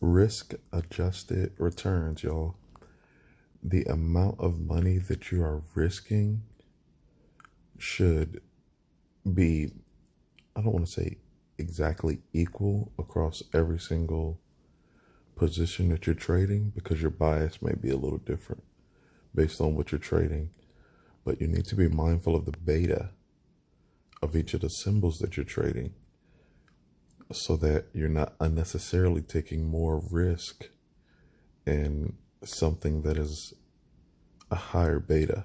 Risk adjusted returns, y'all. The amount of money that you are risking should be, I don't want to say exactly equal across every single position that you're trading, because your bias may be a little different based on what you're trading. But you need to be mindful of the beta of each of the symbols that you're trading, so that you're not unnecessarily taking more risk in something that is a higher beta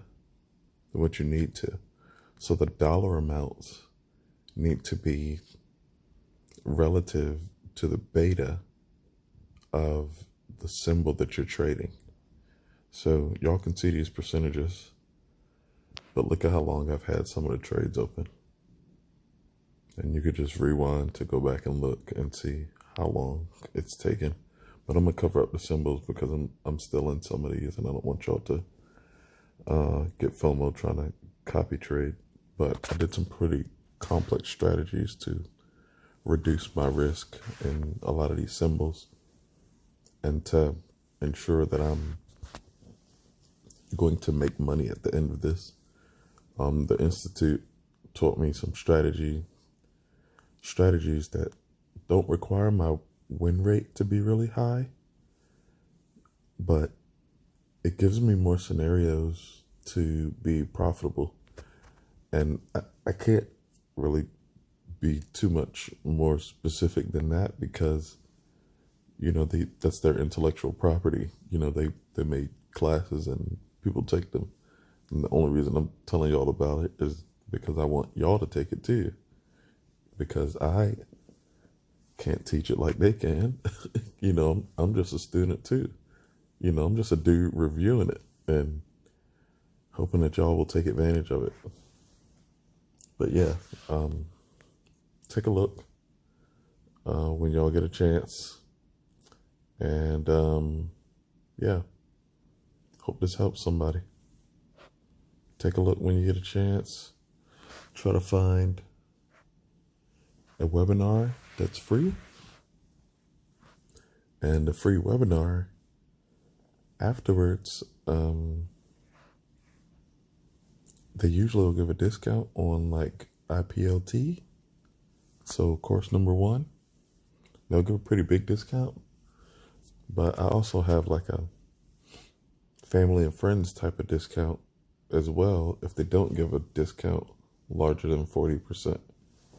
than what you need to. So the dollar amounts need to be relative to the beta of the symbol that you're trading. So y'all can see these percentages, but look at how long I've had some of the trades open. And you could just rewind to go back and look and see how long it's taken. But I'm gonna cover up the symbols because I'm still in some of these, and I don't want y'all to get FOMO trying to copy trade. But I did some pretty complex strategies to reduce my risk in a lot of these symbols, and to ensure that I'm going to make money at the end of this. The Institute taught me some strategies that don't require my win rate to be really high, but it gives me more scenarios to be profitable. And I can't really be too much more specific than that, because, you know, that's their intellectual property. You know, they made classes and people take them. And the only reason I'm telling y'all about it is because I want y'all to take it too. Because I can't teach it like they can. You know, I'm just a student too. You know, I'm just a dude reviewing it and hoping that y'all will take advantage of it. But yeah, take a look when y'all get a chance. And yeah, hope this helps somebody. Take a look when you get a chance. Try to find a webinar that's free. And the free webinar afterwards, they usually will give a discount on like IPLT. So course number 1, they'll give a pretty big discount. But I also have like a family and friends type of discount as well, if they don't give a discount larger than 40%.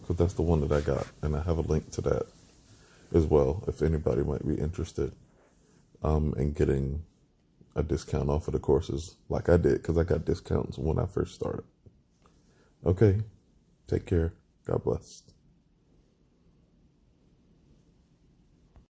Because that's the one that I got, and I have a link to that as well if anybody might be interested in getting a discount off of the courses like I did, because I got discounts when I first started. Okay, take care. God bless.